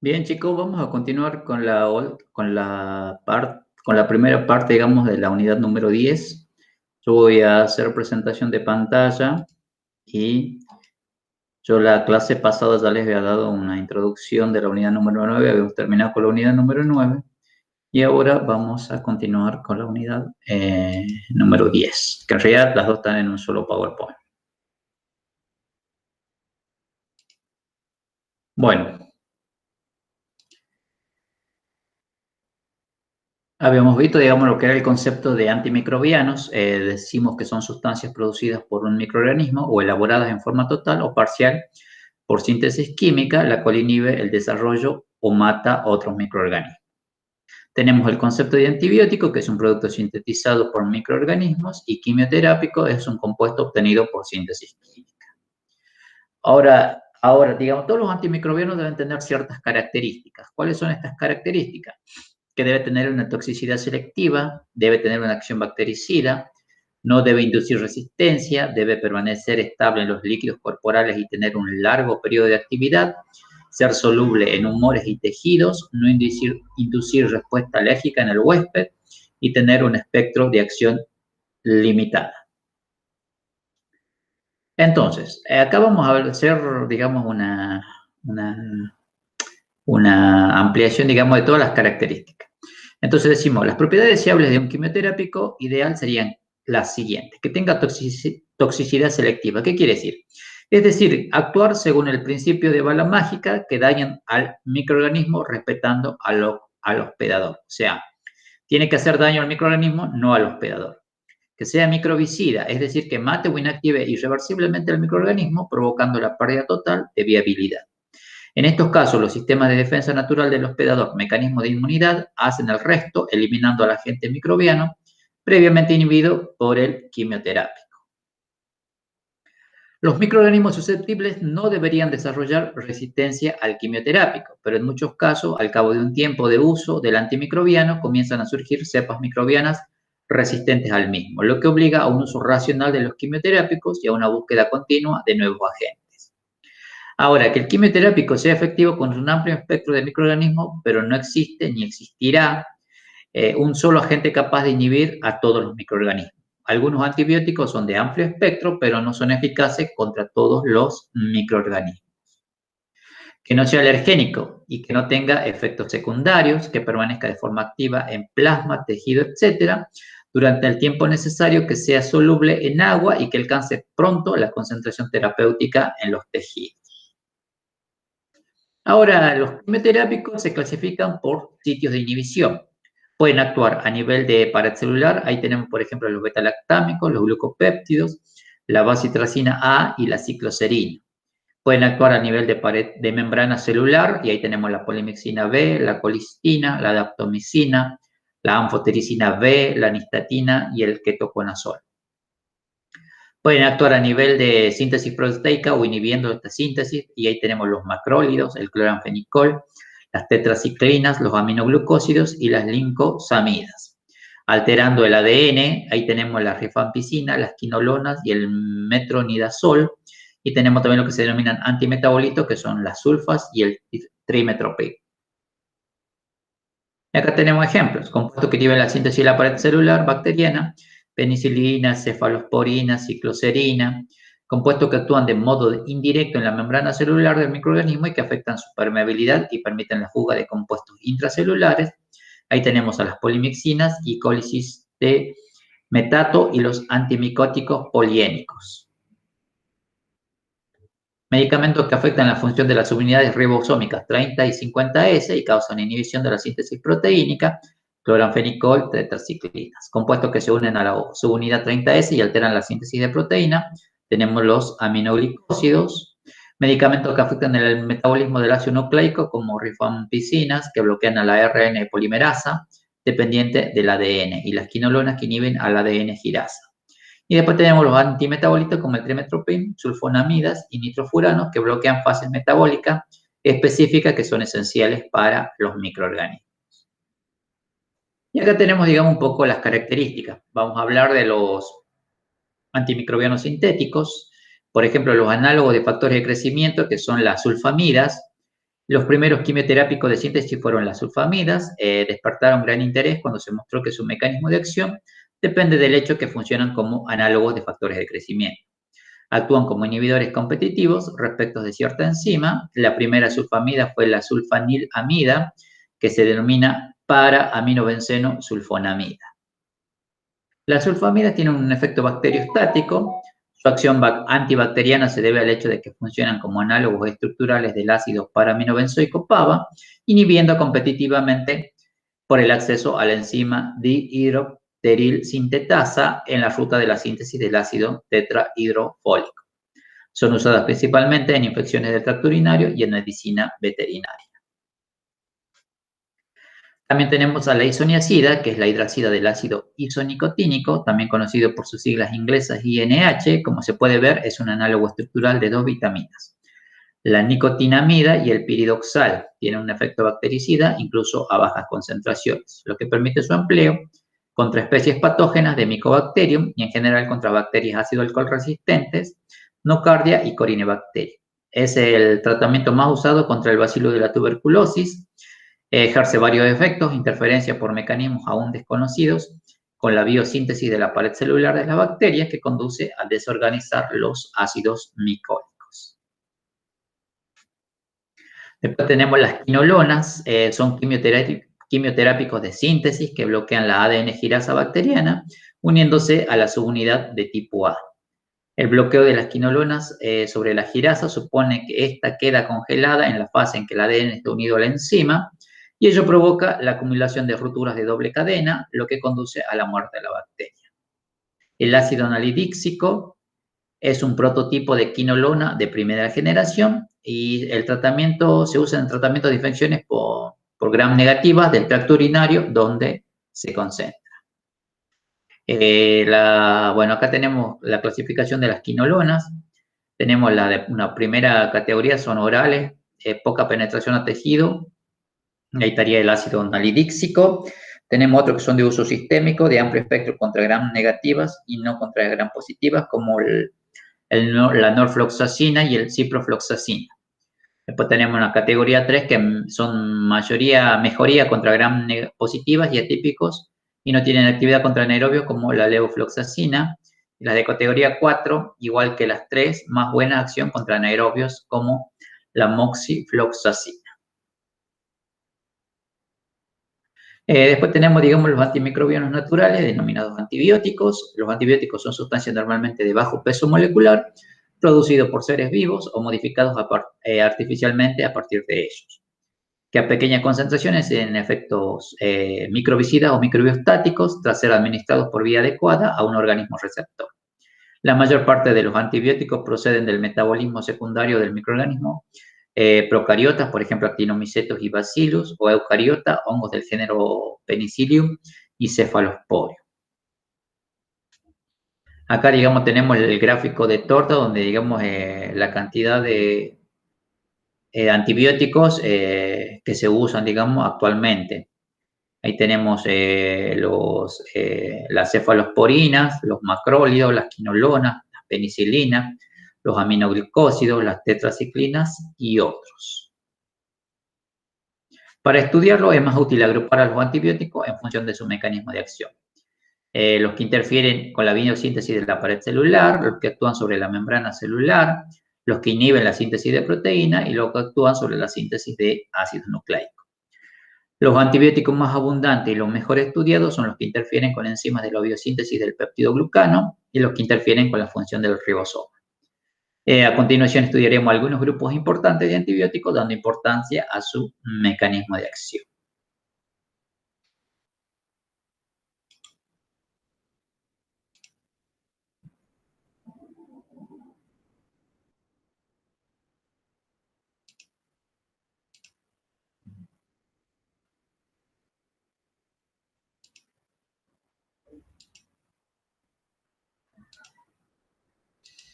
Bien, chicos, vamos a continuar con la primera parte, digamos, de la unidad número 10. Yo voy a hacer presentación de pantalla y yo la clase pasada ya les había dado una introducción de la unidad número 9. Habíamos terminado con la unidad número 9 y ahora vamos a continuar con la unidad número 10, que en realidad las dos están en un solo PowerPoint. Bueno. Habíamos visto, digamos, lo que era el concepto de antimicrobianos. Decimos que son sustancias producidas por un microorganismo o elaboradas en forma total o parcial por síntesis química, la cual inhibe el desarrollo o mata otros microorganismos. Tenemos el concepto de antibiótico, que es un producto sintetizado por microorganismos, y quimioterápico es un compuesto obtenido por síntesis química. Ahora, digamos, todos los antimicrobianos deben tener ciertas características. ¿Cuáles son estas características? Que debe tener una toxicidad selectiva, debe tener una acción bactericida, no debe inducir resistencia, debe permanecer estable en los líquidos corporales y tener un largo periodo de actividad, ser soluble en humores y tejidos, no inducir respuesta alérgica en el huésped y tener un espectro de acción limitada. Entonces, acá vamos a hacer, digamos, una ampliación, digamos, de todas las características. Entonces decimos, las propiedades deseables de un quimioterápico ideal serían las siguientes: que tenga toxicidad selectiva. ¿Qué quiere decir? Es decir, actuar según el principio de bala mágica, que dañan al microorganismo respetando al hospedador. O sea, tiene que hacer daño al microorganismo, no al hospedador. Que sea microbicida, es decir, que mate o inactive irreversiblemente al microorganismo, provocando la pérdida total de viabilidad. En estos casos, los sistemas de defensa natural del hospedador, mecanismo de inmunidad, hacen el resto, eliminando al agente microbiano previamente inhibido por el quimioterápico. Los microorganismos susceptibles no deberían desarrollar resistencia al quimioterápico, pero en muchos casos, al cabo de un tiempo de uso del antimicrobiano, comienzan a surgir cepas microbianas resistentes al mismo, lo que obliga a un uso racional de los quimioterápicos y a una búsqueda continua de nuevos agentes. Ahora, que el quimioterápico sea efectivo con un amplio espectro de microorganismos, pero no existe ni existirá un solo agente capaz de inhibir a todos los microorganismos. Algunos antibióticos son de amplio espectro, pero no son eficaces contra todos los microorganismos. Que no sea alergénico y que no tenga efectos secundarios, que permanezca de forma activa en plasma, tejido, etc., durante el tiempo necesario, que sea soluble en agua y que alcance pronto la concentración terapéutica en los tejidos. Ahora, los quimioterápicos se clasifican por sitios de inhibición. Pueden actuar a nivel de pared celular. Ahí tenemos, por ejemplo, los beta-lactámicos, los glucopéptidos, la bacitracina A y la cicloserina. Pueden actuar a nivel de pared de membrana celular, y ahí tenemos la polimixina B, la colistina, la daptomicina, la anfotericina B, la nistatina y el ketoconazol. Pueden actuar a nivel de síntesis proteica o inhibiendo esta síntesis, y ahí tenemos los macrólidos, el cloranfenicol, las tetraciclinas, los aminoglucósidos y las lincosamidas. Alterando el ADN, ahí tenemos la rifampicina, las quinolonas y el metronidazol, y tenemos también lo que se denominan antimetabolitos, que son las sulfas y el trimetoprim. Y acá tenemos ejemplos: compuestos que inhiben la síntesis de la pared celular bacteriana, penicilina, cefalosporina, cicloserina, compuestos que actúan de modo indirecto en la membrana celular del microorganismo y que afectan su permeabilidad y permiten la fuga de compuestos intracelulares. Ahí tenemos a las polimixinas y cólisis de metato y los antimicóticos poliénicos. Medicamentos que afectan la función de las subunidades ribosómicas 30 y 50S y causan inhibición de la síntesis proteínica, cloranfenicol, tetraciclinas. Compuestos que se unen a la subunidad 30S y alteran la síntesis de proteína. Tenemos los aminoglicósidos. Medicamentos que afectan el metabolismo del ácido nucleico, como rifampicinas, que bloquean a la ARN polimerasa dependiente del ADN, y las quinolonas, que inhiben al ADN girasa. Y después tenemos los antimetabolitos como el trimetoprim, sulfonamidas y nitrofuranos, que bloquean fases metabólicas específicas que son esenciales para los microorganismos. Y acá tenemos, digamos, un poco las características. Vamos a hablar de los antimicrobianos sintéticos, por ejemplo, los análogos de factores de crecimiento, que son las sulfamidas, Los primeros quimioterápicos de síntesis fueron las sulfamidas, despertaron gran interés cuando se mostró que su mecanismo de acción depende del hecho que funcionan como análogos de factores de crecimiento. Actúan como inhibidores competitivos respecto de cierta enzima. La primera sulfamida fue la sulfanilamida, que se denomina para-aminobenceno sulfonamida. Las sulfamidas tienen un efecto bacteriostático. Su acción antibacteriana se debe al hecho de que funcionan como análogos estructurales del ácido para-aminobenzoico PABA, inhibiendo competitivamente por el acceso a la enzima dihidropteril sintetasa en la ruta de la síntesis del ácido tetrahidrofólico. Son usadas principalmente en infecciones del tracto urinario y en medicina veterinaria. También tenemos a la isoniazida, que es la hidraxida del ácido isonicotínico, también conocido por sus siglas inglesas INH. Como se puede ver, es un análogo estructural de dos vitaminas, la nicotinamida y el piridoxal. Tienen un efecto bactericida, incluso a bajas concentraciones, lo que permite su empleo contra especies patógenas de Mycobacterium y en general contra bacterias ácido-alcohol resistentes, Nocardia y Corynebacterium. Es el tratamiento más usado contra el bacilo de la tuberculosis. Ejerce varios efectos, interferencia por mecanismos aún desconocidos con la biosíntesis de la pared celular de las bacterias, que conduce a desorganizar los ácidos micólicos. Después tenemos las quinolonas, son quimioterápicos de síntesis que bloquean la ADN girasa bacteriana, uniéndose a la subunidad de tipo A. El bloqueo de las quinolonas sobre la girasa supone que ésta queda congelada en la fase en que el ADN está unido a la enzima, y ello provoca la acumulación de rupturas de doble cadena, lo que conduce a la muerte de la bacteria. El ácido nalidíxico es un prototipo de quinolona de primera generación y el tratamiento se usa en tratamiento de infecciones por gram negativas del tracto urinario donde se concentra. Bueno, acá tenemos la clasificación de las quinolonas. Tenemos una primera categoría, son orales, poca penetración a tejido. Ahí estaría el ácido nalidíxico. Tenemos otros que son de uso sistémico, de amplio espectro contra gram negativas y no contra gram positivas, como la norfloxacina y el ciprofloxacina. Después tenemos una categoría 3 que son mejoría contra gram positivas y atípicos y no tienen actividad contra anaerobios, como la levofloxacina. Las de categoría 4, igual que las 3, más buena acción contra anaerobios, como la moxifloxacina. Después tenemos, digamos, los antimicrobianos naturales, denominados antibióticos. Los antibióticos son sustancias normalmente de bajo peso molecular, producidos por seres vivos o modificados artificialmente a partir de ellos, que a pequeñas concentraciones tienen efectos microbicidas o microbiostáticos tras ser administrados por vía adecuada a un organismo receptor. La mayor parte de los antibióticos proceden del metabolismo secundario del microorganismo, procariotas, por ejemplo, actinomicetos y bacillus, o eucariotas, hongos del género Penicillium y Cephalosporin. Acá, digamos, tenemos el gráfico de torta, donde, digamos, la cantidad de antibióticos que se usan, digamos, actualmente. Ahí tenemos las cefalosporinas, los macrólidos, las quinolonas, las penicilinas, los aminoglicósidos, las tetraciclinas y otros. Para estudiarlo es más útil agrupar a los antibióticos en función de su mecanismo de acción. Los que interfieren con la biosíntesis de la pared celular, los que actúan sobre la membrana celular, los que inhiben la síntesis de proteína y los que actúan sobre la síntesis de ácidos nucleicos. Los antibióticos más abundantes y los mejor estudiados son los que interfieren con enzimas de la biosíntesis del peptidoglucano y los que interfieren con la función del ribosoma. A continuación estudiaremos algunos grupos importantes de antibióticos, dando importancia a su mecanismo de acción.